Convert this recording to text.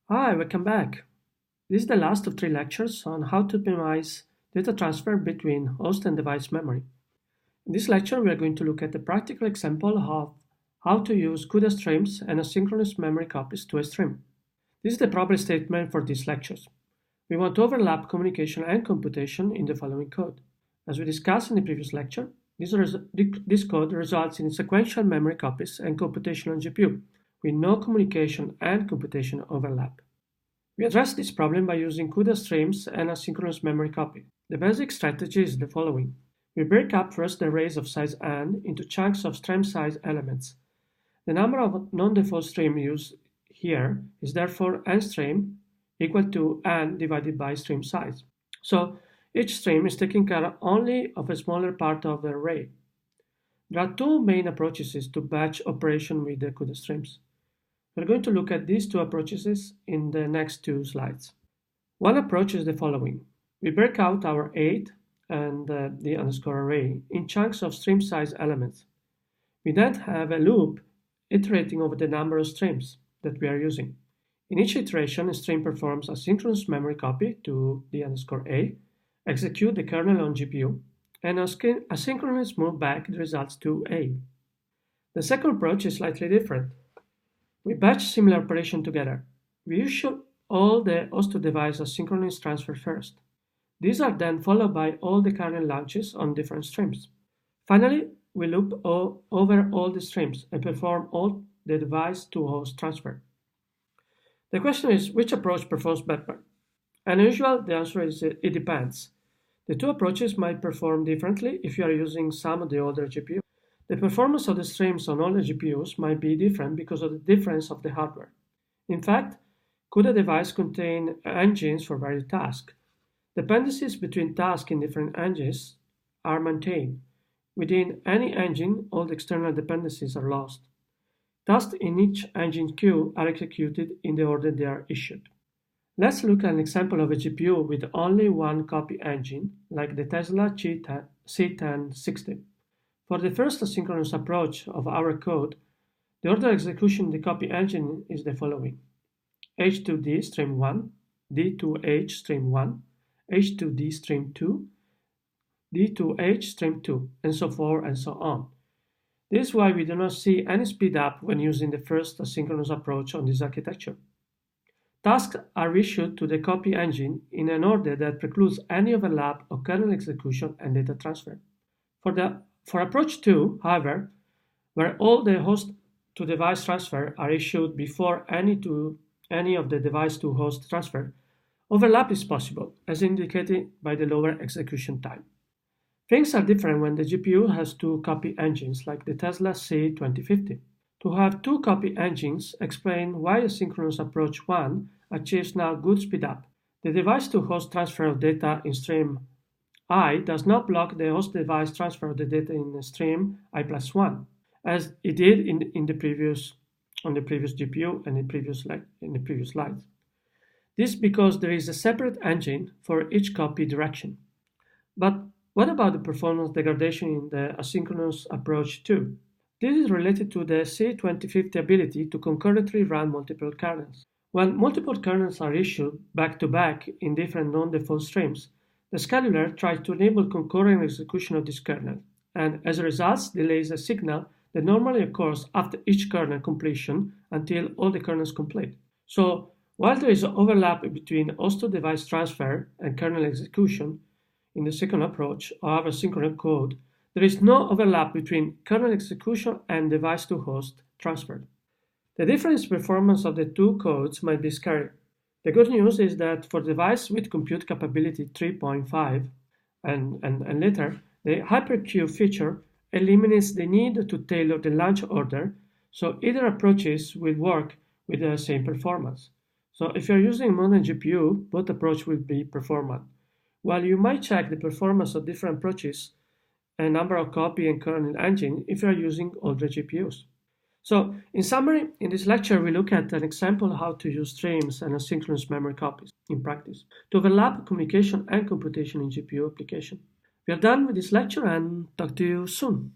Hi, welcome back. This is the last of three lectures on how to optimize data transfer between host and device memory. In this lecture, we are going to look at a practical example of how to use CUDA streams and asynchronous memory copies to a stream. This is the proper statement for these lectures. We want to overlap communication and computation in the following code. As we discussed in the previous lecture, this code results in sequential memory copies and computation on GPU, with no communication and computation overlap. We address this problem by using CUDA streams and asynchronous memory copy. The basic strategy is the following. We break up first the arrays of size n into chunks of stream size elements. The number of non-default streams used here is therefore n stream equal to n divided by stream size. So each stream is taking care only of a smaller part of the array. There are two main approaches to batch operation with the CUDA streams. We're going to look at these two approaches in the next two slides. One approach is the following. We break out our 8 and the underscore array in chunks of stream size elements. We then have a loop iterating over the number of streams that we are using. In each iteration, a stream performs a synchronous memory copy to the underscore a, execute the kernel on GPU, and asynchronous move back the results to a. The second approach is slightly different. We batch similar operation together. We issue all the host-to-device asynchronous transfer first. These are then followed by all the kernel launches on different streams. Finally, we loop over all the streams and perform all the device-to-host transfer. The question is, which approach performs better? As usual, the answer is it depends. The two approaches might perform differently if you are using some of the older GPUs. The performance of the streams on older GPUs might be different because of the difference of the hardware. In fact, CUDA devices contain engines for various tasks. Dependencies between tasks in different engines are maintained. Within any engine, all the external dependencies are lost. Tasks in each engine queue are executed in the order they are issued. Let's look at an example of a GPU with only one copy engine, like the Tesla C1060. For the first asynchronous approach of our code, the order execution in the copy engine is the following. H2D stream 1, D2H stream 1, H2D stream 2, D2H stream 2, and so forth and so on. This is why we do not see any speed up when using the first asynchronous approach on this architecture. Tasks are issued to the copy engine in an order that precludes any overlap of kernel execution and data transfer. For approach 2, however, where all the host-to-device transfer are issued before any of the device-to-host transfer, overlap is possible, as indicated by the lower execution time. Things are different when the GPU has two copy engines, like the Tesla C2050. To have two copy engines explains why asynchronous approach 1 achieves now good speedup. The device-to-host transfer of data in stream I does not block the host device transfer of the data in stream I plus 1, as it did on the previous GPU and in the previous slides. This is because there is a separate engine for each copy direction. But what about the performance degradation in the asynchronous approach 2? This is related to the C2050 ability to concurrently run multiple kernels. When multiple kernels are issued back-to-back in different non-default streams, the scheduler tries to enable concurrent execution of this kernel, and as a result, delays a signal that normally occurs after each kernel completion until all the kernels complete. So, while there is overlap between host-to-device transfer and kernel execution in the second approach of asynchronous code, there is no overlap between kernel execution and device-to-host transfer. The difference performance of the two codes might be scary. The good news is that for devices with compute capability 3.5 and later, the hyperqueue feature eliminates the need to tailor the launch order, so either approaches will work with the same performance. So if you're using modern GPU, both approaches will be performant. While you might check the performance of different approaches and number of copy and kernel engine if you are using older GPUs. So, in summary, in this lecture we look at an example of how to use streams and asynchronous memory copies in practice to overlap communication and computation in GPU application. We are done with this lecture and talk to you soon.